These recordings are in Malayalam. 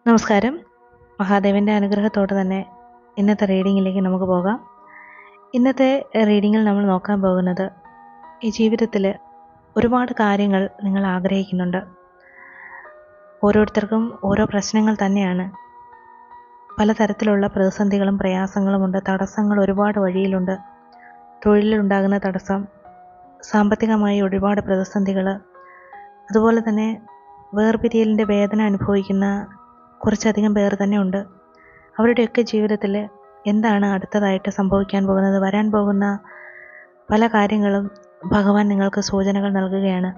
നമസ്കാരം. മഹാദേവൻ്റെ അനുഗ്രഹത്തോടെ തന്നെ ഇന്നത്തെ റീഡിങ്ങിലേക്ക് നമുക്ക് പോകാം. ഇന്നത്തെ റീഡിങ്ങിൽ നമ്മൾ നോക്കാൻ പോകുന്നത്, ഈ ജീവിതത്തിൽ ഒരുപാട് കാര്യങ്ങൾ നിങ്ങൾ ആഗ്രഹിക്കുന്നുണ്ട്. ഓരോരുത്തർക്കും ഓരോ പ്രശ്നങ്ങൾ തന്നെയാണ്. പലതരത്തിലുള്ള പ്രതിസന്ധികളും പ്രയാസങ്ങളുമുണ്ട്. തടസ്സങ്ങൾ ഒരുപാട് വഴിയിലുണ്ട്. തൊഴിലിലുണ്ടാകുന്ന തടസ്സം, സാമ്പത്തികമായി ഒരുപാട് പ്രതിസന്ധികൾ, അതുപോലെ തന്നെ വേർപിരിയലിൻ്റെ വേദന അനുഭവിക്കുന്ന കുറച്ചധികം പേർ തന്നെ ഉണ്ട്. അവരുടെയൊക്കെ ജീവിതത്തിൽ എന്താണ് അടുത്തതായിട്ട് സംഭവിക്കാൻ പോകുന്നത്, വരാൻ പോകുന്ന പല കാര്യങ്ങളും ഭഗവാൻ നിങ്ങൾക്ക് സൂചനകൾ നൽകുകയാണ്.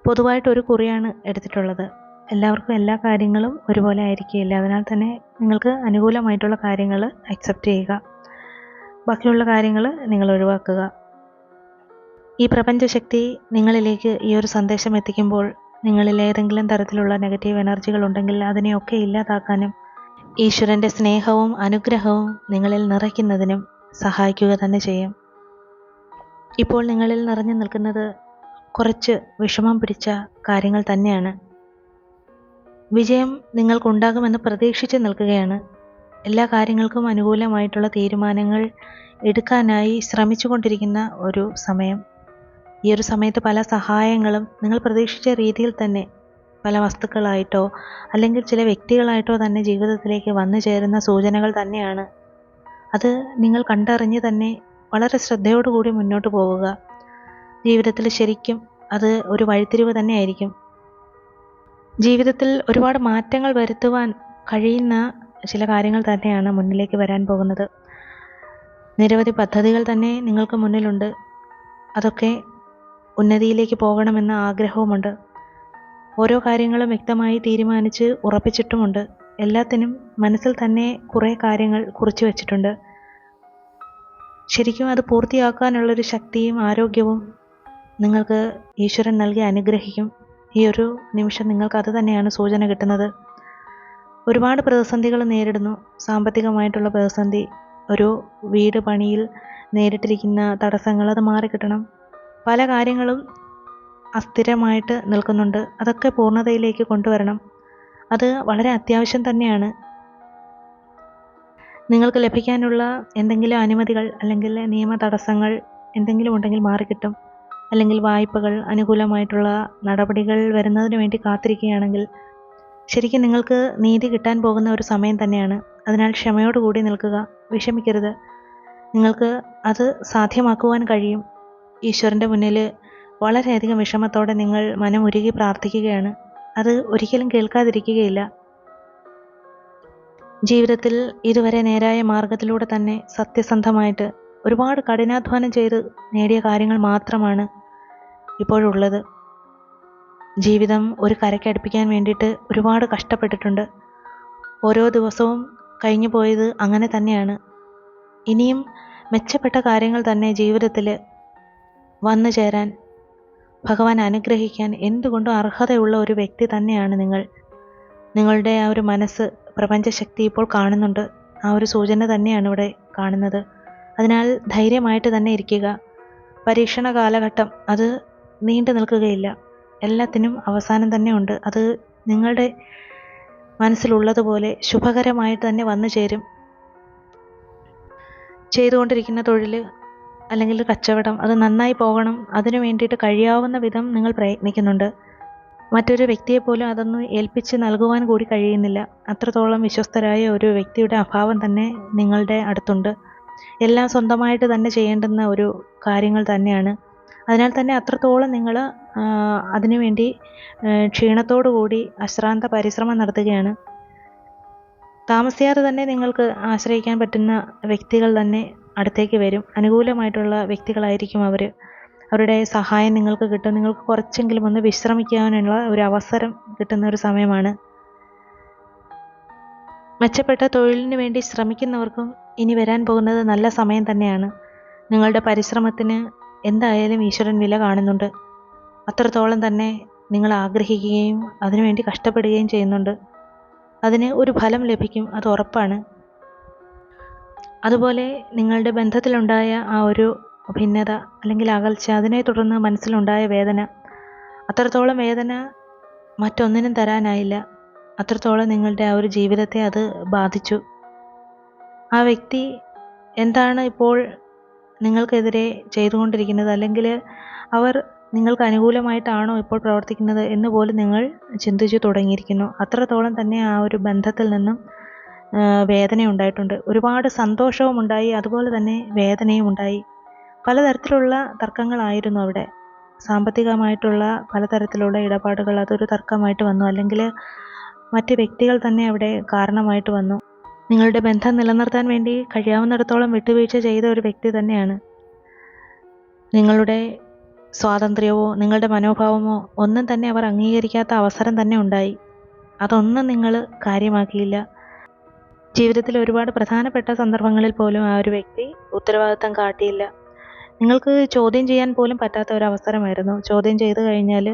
പൊതുവായിട്ടൊരു കുറിയാണ് എടുത്തിട്ടുള്ളത്. എല്ലാവർക്കും എല്ലാ കാര്യങ്ങളും ഒരുപോലെ ആയിരിക്കില്ല. അതിനാൽ തന്നെ നിങ്ങൾക്ക് അനുകൂലമായിട്ടുള്ള കാര്യങ്ങൾ അക്സെപ്റ്റ് ചെയ്യുക, ബാക്കിയുള്ള കാര്യങ്ങൾ നിങ്ങൾ ഒഴിവാക്കുക. ഈ പ്രപഞ്ചശക്തി നിങ്ങളിലേക്ക് ഈ ഒരു സന്ദേശം എത്തിക്കുമ്പോൾ നിങ്ങളിൽ ഏതെങ്കിലും തരത്തിലുള്ള നെഗറ്റീവ് എനർജികൾ ഉണ്ടെങ്കിൽ അതിനെയൊക്കെ ഇല്ലാതാക്കാനും ഈശ്വരൻ്റെ സ്നേഹവും അനുഗ്രഹവും നിങ്ങളിൽ നിറയ്ക്കുന്നതിനും സഹായിക്കുക തന്നെ ചെയ്യും. ഇപ്പോൾ നിങ്ങളിൽ നിറഞ്ഞു നിൽക്കുന്നത് കുറച്ച് വിഷമം പിടിച്ച കാര്യങ്ങൾ തന്നെയാണ്. വിജയം നിങ്ങൾക്കുണ്ടാകുമെന്ന് പ്രതീക്ഷിച്ച് നിൽക്കുകയാണ്. എല്ലാ കാര്യങ്ങൾക്കും അനുകൂലമായിട്ടുള്ള തീരുമാനങ്ങൾ എടുക്കാനായി ശ്രമിച്ചുകൊണ്ടിരിക്കുന്ന ഒരു സമയം. ഈ ഒരു സമയത്ത് പല സഹായങ്ങളും നിങ്ങൾ പ്രതീക്ഷിച്ച രീതിയിൽ തന്നെ പല വസ്തുക്കളായിട്ടോ അല്ലെങ്കിൽ ചില വ്യക്തികളായിട്ടോ തന്നെ ജീവിതത്തിലേക്ക് വന്നു ചേരുന്ന സൂചനകൾ തന്നെയാണ്. അത് നിങ്ങൾ കണ്ടറിഞ്ഞ് തന്നെ വളരെ ശ്രദ്ധയോടുകൂടി മുന്നോട്ട് പോവുക. ജീവിതത്തിൽ ശരിക്കും അത് ഒരു വഴിത്തിരിവ് തന്നെയായിരിക്കും. ജീവിതത്തിൽ ഒരുപാട് മാറ്റങ്ങൾ വരുത്തുവാൻ കഴിയുന്ന ചില കാര്യങ്ങൾ തന്നെയാണ് മുന്നിലേക്ക് വരാൻ പോകുന്നത്. നിരവധി പദ്ധതികൾ തന്നെ നിങ്ങൾക്ക് മുന്നിലുണ്ട്. അതൊക്കെ ഉന്നതിയിലേക്ക് പോകണമെന്ന ആഗ്രഹവുമുണ്ട്. ഓരോ കാര്യങ്ങളും വ്യക്തമായി തീരുമാനിച്ച് ഉറപ്പിച്ചിട്ടുമുണ്ട്. എല്ലാത്തിനും മനസ്സിൽ തന്നെ കുറേ കാര്യങ്ങൾ കുറിച്ചു വച്ചിട്ടുണ്ട്. ശരിക്കും അത് പൂർത്തിയാക്കാനുള്ളൊരു ശക്തിയും ആരോഗ്യവും നിങ്ങൾക്ക് ഈശ്വരൻ നൽകി അനുഗ്രഹിക്കും. ഈ ഒരു നിമിഷം നിങ്ങൾക്ക് അത് തന്നെയാണ് സൂചന കിട്ടുന്നത്. ഒരുപാട് പ്രതിസന്ധികൾ നേരിടുന്നു. സാമ്പത്തികമായിട്ടുള്ള പ്രതിസന്ധി, ഒരു വീട് പണിയിൽ നേരിട്ടിരിക്കുന്ന തടസ്സങ്ങൾ, അത് മാറിക്കിട്ടണം. പല കാര്യങ്ങളും അസ്ഥിരമായിട്ട് നിൽക്കുന്നുണ്ട്. അതൊക്കെ പൂർണ്ണതയിലേക്ക് കൊണ്ടുവരണം. അത് വളരെ അത്യാവശ്യം തന്നെയാണ്. നിങ്ങൾക്ക് ലഭിക്കാനുള്ള എന്തെങ്കിലും അനുമതികൾ അല്ലെങ്കിൽ നിയമ തടസ്സങ്ങൾ എന്തെങ്കിലും ഉണ്ടെങ്കിൽ മാറിക്കിട്ടും. അല്ലെങ്കിൽ വായ്പകൾ, അനുകൂലമായിട്ടുള്ള നടപടികൾ വരുന്നതിന് വേണ്ടി കാത്തിരിക്കുകയാണെങ്കിൽ ശരിക്കും നിങ്ങൾക്ക് നീതി കിട്ടാൻ പോകുന്ന ഒരു സമയം തന്നെയാണ്. അതിനാൽ ക്ഷമയോടുകൂടി നിൽക്കുക, വിഷമിക്കരുത്. നിങ്ങൾക്ക് അത് സാധ്യമാക്കുവാൻ കഴിയും. ഈശ്വരൻ്റെ മുന്നിൽ വളരെയധികം വിഷമത്തോടെ നിങ്ങൾ മനമുരുകി പ്രാർത്ഥിക്കുകയാണ്. അത് ഒരിക്കലും കേൾക്കാതിരിക്കുകയില്ല. ജീവിതത്തിൽ ഇതുവരെ നേരായ മാർഗത്തിലൂടെ തന്നെ സത്യസന്ധമായിട്ട് ഒരുപാട് കഠിനാധ്വാനം ചെയ്ത് നേടിയ കാര്യങ്ങൾ മാത്രമാണ് ഇപ്പോഴുള്ളത്. ജീവിതം ഒരു കരയ്ക്കടുപ്പിക്കാൻ വേണ്ടിയിട്ട് ഒരുപാട് കഷ്ടപ്പെട്ടിട്ടുണ്ട്. ഓരോ ദിവസവും കഴിഞ്ഞു പോയത് അങ്ങനെ തന്നെയാണ്. ഇനിയും മെച്ചപ്പെട്ട കാര്യങ്ങൾ തന്നെ ജീവിതത്തിൽ വന്നു ചേരാൻ ഭഗവാൻ അനുഗ്രഹിക്കാൻ എന്തുകൊണ്ടും അർഹതയുള്ള ഒരു വ്യക്തി തന്നെയാണ് നിങ്ങൾ. നിങ്ങളുടെ ആ ഒരു മനസ്സ് പ്രപഞ്ചശക്തി ഇപ്പോൾ കാണുന്നുണ്ട്. ആ ഒരു സൂചന തന്നെയാണ് ഇവിടെ കാണുന്നത്. അതിനാൽ ധൈര്യമായിട്ട് തന്നെ ഇരിക്കുക. പരീക്ഷണ കാലഘട്ടം അത് നീണ്ടു നിൽക്കുകയില്ല. എല്ലാത്തിനും അവസാനം തന്നെ ഉണ്ട്. അത് നിങ്ങളുടെ മനസ്സിലുള്ളതുപോലെ ശുഭകരമായിട്ട് തന്നെ വന്നു ചേരും. ചെയ്തുകൊണ്ടിരിക്കുന്ന തൊഴിൽ അല്ലെങ്കിൽ കച്ചവടം അത് നന്നായി പോകണം. അതിനു വേണ്ടിയിട്ട് കഴിയാവുന്ന വിധം നിങ്ങൾ പ്രയത്നിക്കുന്നുണ്ട്. മറ്റൊരു വ്യക്തിയെപ്പോലും അതൊന്നും ഏൽപ്പിച്ച് നൽകുവാൻ കൂടി കഴിയുന്നില്ല. അത്രത്തോളം വിശ്വസ്തരായ ഒരു വ്യക്തിയുടെ അഭാവം തന്നെ നിങ്ങളുടെ അടുത്തുണ്ട്. എല്ലാം സ്വന്തമായിട്ട് തന്നെ ചെയ്യേണ്ടുന്ന ഒരു കാര്യങ്ങൾ തന്നെയാണ്. അതിനാൽ തന്നെ അത്രത്തോളം നിങ്ങൾ അതിനുവേണ്ടി ക്ഷീണത്തോടു കൂടി അശ്രാന്ത പരിശ്രമം നടത്തുകയാണ്. താമസിയാതെ തന്നെ നിങ്ങൾക്ക് ആശ്രയിക്കാൻ പറ്റുന്ന വ്യക്തികൾ തന്നെ അടുത്തേക്ക് വരും. അനുകൂലമായിട്ടുള്ള വ്യക്തികളായിരിക്കും അവർ. അവരുടെ സഹായം നിങ്ങൾക്ക് കിട്ടും. നിങ്ങൾക്ക് കുറച്ചെങ്കിലും ഒന്ന് വിശ്രമിക്കാനുള്ള ഒരു അവസരം കിട്ടുന്ന ഒരു സമയമാണ്. മെച്ചപ്പെട്ട തൊഴിലിന് വേണ്ടി ശ്രമിക്കുന്നവർക്കും ഇനി വരാൻ പോകുന്നത് നല്ല സമയം തന്നെയാണ്. നിങ്ങളുടെ പരിശ്രമത്തിന് എന്തായാലും ഈശ്വരൻ വില കാണുന്നുണ്ട്. അത്രത്തോളം തന്നെ നിങ്ങൾ ആഗ്രഹിക്കുകയും അതിനുവേണ്ടി കഷ്ടപ്പെടുകയും ചെയ്യുന്നുണ്ട്. അതിന് ഒരു ഫലം ലഭിക്കും, അത് ഉറപ്പാണ്. അതുപോലെ നിങ്ങളുടെ ബന്ധത്തിലുണ്ടായ ആ ഒരു ഭിന്നത അല്ലെങ്കിൽ അകൽച്ച, അതിനെ തുടർന്ന് മനസ്സിലുണ്ടായ വേദന, അത്രത്തോളം വേദന മറ്റൊന്നിനും തരാനായില്ല. അത്രത്തോളം നിങ്ങളുടെ ആ ഒരു ജീവിതത്തെ അത് ബാധിച്ചു. ആ വ്യക്തി എന്താണ് ഇപ്പോൾ നിങ്ങൾക്കെതിരെ ചെയ്തുകൊണ്ടിരിക്കുന്നത്, അല്ലെങ്കിൽ അവർ നിങ്ങൾക്ക് അനുകൂലമായിട്ടാണോ ഇപ്പോൾ പ്രവർത്തിക്കുന്നത് എന്ന് പോലും നിങ്ങൾ ചിന്തിച്ചു തുടങ്ങിയിരിക്കുന്നു. അത്രത്തോളം തന്നെ ആ ഒരു ബന്ധത്തിൽ നിന്നും വേദന ഉണ്ടായിട്ടുണ്ട്. ഒരുപാട് സന്തോഷവും ഉണ്ടായി, അതുപോലെ തന്നെ വേദനയും ഉണ്ടായി. പലതരത്തിലുള്ള തർക്കങ്ങളായിരുന്നു അവിടെ. സാമ്പത്തികമായിട്ടുള്ള പലതരത്തിലുള്ള ഇടപാടുകൾ അതൊരു തർക്കമായിട്ട് വന്നു, അല്ലെങ്കിൽ മറ്റ് വ്യക്തികൾ തന്നെ അവിടെ കാരണമായിട്ട് വന്നു. നിങ്ങളുടെ ബന്ധം നിലനിർത്താൻ വേണ്ടി കഴിയാവുന്നിടത്തോളം വിട്ടുവീഴ്ച ചെയ്ത ഒരു വ്യക്തി തന്നെയാണ്. നിങ്ങളുടെ സ്വാതന്ത്ര്യമോ നിങ്ങളുടെ മനോഭാവമോ ഒന്നും തന്നെ അവർ അംഗീകരിക്കാത്ത അവസരം തന്നെ ഉണ്ടായി. അതൊന്നും നിങ്ങൾ കാര്യമാക്കിയില്ല. ജീവിതത്തിൽ ഒരുപാട് പ്രധാനപ്പെട്ട സന്ദർഭങ്ങളിൽ പോലും ആ ഒരു വ്യക്തി ഉത്തരവാദിത്തം കാട്ടിയില്ല. നിങ്ങൾക്ക് ചോദ്യം ചെയ്യാൻ പോലും പറ്റാത്ത ഒരു അവസരമായിരുന്നു. ചോദ്യം ചെയ്തു കഴിഞ്ഞാൽ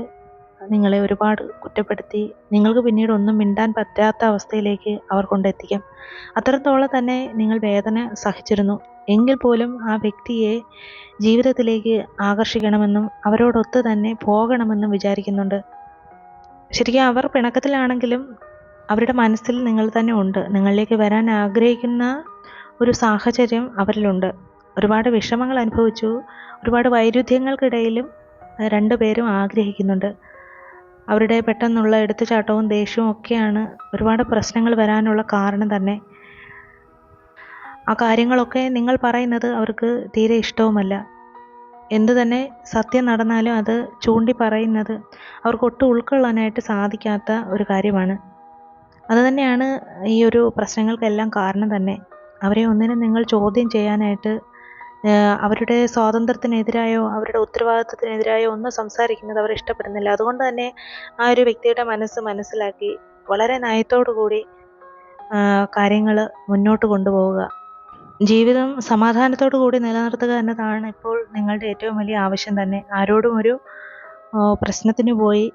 നിങ്ങളെ ഒരുപാട് കുറ്റപ്പെടുത്തി നിങ്ങൾക്ക് പിന്നീട് ഒന്നും മിണ്ടാൻ പറ്റാത്ത അവസ്ഥയിലേക്ക് അവർ കൊണ്ടെത്തിക്കാം. അത്രത്തോളം തന്നെ നിങ്ങൾ വേദന സഹിച്ചിരുന്നു. എങ്കിൽ പോലും ആ വ്യക്തിയെ ജീവിതത്തിലേക്ക് ആകർഷിക്കണമെന്നും അവരോടൊത്ത് തന്നെ പോകണമെന്നും വിചാരിക്കുന്നുണ്ട്. ശരിക്കും അവർ പിണക്കത്തിലാണെങ്കിലും അവരുടെ മനസ്സിൽ നിങ്ങൾ തന്നെ ഉണ്ട്. നിങ്ങളിലേക്ക് വരാൻ ആഗ്രഹിക്കുന്ന ഒരു സാഹചര്യം അവരിലുണ്ട്. ഒരുപാട് വിഷമങ്ങൾ അനുഭവിച്ചു. ഒരുപാട് വൈരുദ്ധ്യങ്ങൾക്കിടയിലും രണ്ടുപേരും ആഗ്രഹിക്കുന്നുണ്ട്. അവരുടെ പെട്ടെന്നുള്ള എടുത്തുചാട്ടവും ദേഷ്യവും ഒക്കെയാണ് ഒരുപാട് പ്രശ്നങ്ങൾ വരാനുള്ള കാരണം തന്നെ. ആ കാര്യങ്ങളൊക്കെ നിങ്ങൾ പറയുന്നത് അവർക്ക് തീരെ ഇഷ്ടവുമല്ല. എന്തു തന്നെ സത്യം നടന്നാലും അത് ചൂണ്ടി പറയുന്നത് അവർക്ക് ഒട്ടും ഉൾക്കൊള്ളാനായിട്ട് സാധിക്കാത്ത ഒരു കാര്യമാണ്. അതുതന്നെയാണ് ഈ ഒരു പ്രശ്നങ്ങൾക്കെല്ലാം കാരണം തന്നെ. അവരെ ഒന്നിനും നിങ്ങൾ ചോദ്യം ചെയ്യാനായിട്ട്, അവരുടെ സ്വാതന്ത്ര്യത്തിനെതിരായോ അവരുടെ ഉത്തരവാദിത്വത്തിനെതിരായോ ഒന്നും സംസാരിക്കുന്നത് അവർ ഇഷ്ടപ്പെടുന്നില്ല. അതുകൊണ്ട് തന്നെ ആ ഒരു വ്യക്തിയുടെ മനസ്സ് മനസ്സിലാക്കി വളരെ നയത്തോടു കൂടി കാര്യങ്ങൾ മുന്നോട്ട് കൊണ്ടുപോവുക. ജീവിതം സമാധാനത്തോടു കൂടി നിലനിർത്തുക എന്നതാണ് ഇപ്പോൾ നിങ്ങളുടെ ഏറ്റവും വലിയ ആവശ്യം തന്നെ. ആരോടും ഒരു പ്രശ്നത്തിന് പോയി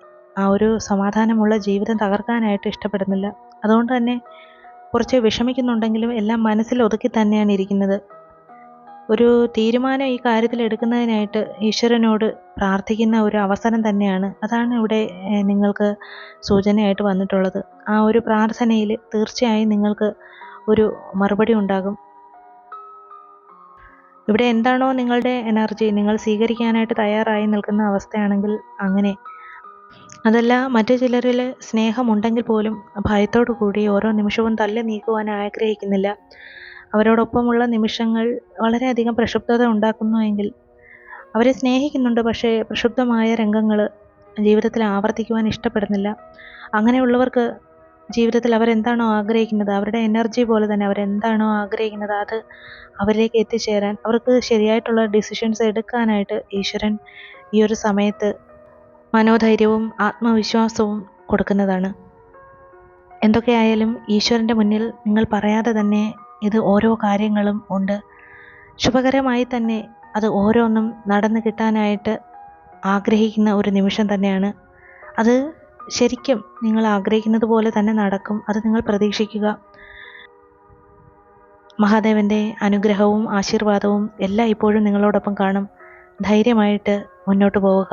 ആ ഒരു സമാധാനമുള്ള ജീവിതം തകർക്കാനായിട്ട് ഇഷ്ടപ്പെടുന്നില്ല. അതുകൊണ്ട് തന്നെ കുറച്ച് വിഷമിക്കുന്നുണ്ടെങ്കിലും എല്ലാം മനസ്സിൽ ഒതുക്കി തന്നെയാണ് ഇരിക്കുന്നത്. ഒരു തീരുമാനം ഈ കാര്യത്തിൽ എടുക്കുന്നതിനായിട്ട് ഈശ്വരനോട് പ്രാർത്ഥിക്കുന്ന ഒരു അവസരം തന്നെയാണ്. അതാണ് ഇവിടെ നിങ്ങൾക്ക് സൂചനയായിട്ട് വന്നിട്ടുള്ളത്. ആ ഒരു പ്രാർത്ഥനയിൽ തീർച്ചയായും നിങ്ങൾക്ക് ഒരു മറുപടി ഉണ്ടാകും. ഇവിടെ എന്താണോ നിങ്ങളുടെ എനർജി നിങ്ങൾ സ്വീകരിക്കാനായിട്ട് തയ്യാറായി നിൽക്കുന്ന അവസ്ഥയാണെങ്കിൽ അങ്ങനെ. അതല്ല, മറ്റു ചിലരിൽ സ്നേഹമുണ്ടെങ്കിൽ പോലും ഭയത്തോടു കൂടി ഓരോ നിമിഷവും തള്ളി നീക്കുവാൻ ആഗ്രഹിക്കുന്നില്ല. അവരോടൊപ്പമുള്ള നിമിഷങ്ങൾ വളരെയധികം പ്രക്ഷുബ്ധത ഉണ്ടാക്കുന്നുവെങ്കിൽ അവരെ സ്നേഹിക്കുന്നുണ്ട്, പക്ഷേ പ്രക്ഷുബ്ധമായ രംഗങ്ങൾ ജീവിതത്തിൽ ആവർത്തിക്കുവാൻ ഇഷ്ടപ്പെടുന്നില്ല. അങ്ങനെയുള്ളവർക്ക് ജീവിതത്തിൽ അവരെന്താണോ ആഗ്രഹിക്കുന്നത്, അവരുടെ എനർജി പോലെ തന്നെ അവരെന്താണോ ആഗ്രഹിക്കുന്നത് അത് അവരിലേക്ക് എത്തിച്ചേരാൻ, അവർക്ക് ശരിയായിട്ടുള്ള ഡിസിഷൻസ് എടുക്കാനായിട്ട് ഈശ്വരൻ ഈ ഒരു സമയത്ത് മനോധൈര്യവും ആത്മവിശ്വാസവും കൊടുക്കുന്നതാണ്. എന്തൊക്കെയായാലും ഈശ്വരൻ്റെ മുന്നിൽ നിങ്ങൾ പറയാതെ തന്നെ ഇത് ഓരോ കാര്യങ്ങളും ഉണ്ട്. ശുഭകരമായി തന്നെ അത് ഓരോന്നും നടന്നു കിട്ടാനായിട്ട് ആഗ്രഹിക്കുന്ന ഒരു നിമിഷം തന്നെയാണ്. അത് ശരിക്കും നിങ്ങൾ ആഗ്രഹിക്കുന്നത് പോലെ തന്നെ നടക്കും. അത് നിങ്ങൾ പ്രതീക്ഷിക്കുക. മഹാദേവൻ്റെ അനുഗ്രഹവും ആശീർവാദവും എല്ലാം ഇപ്പോഴും നിങ്ങളോടൊപ്പം കാണും. ധൈര്യമായിട്ട് മുന്നോട്ട് പോവുക.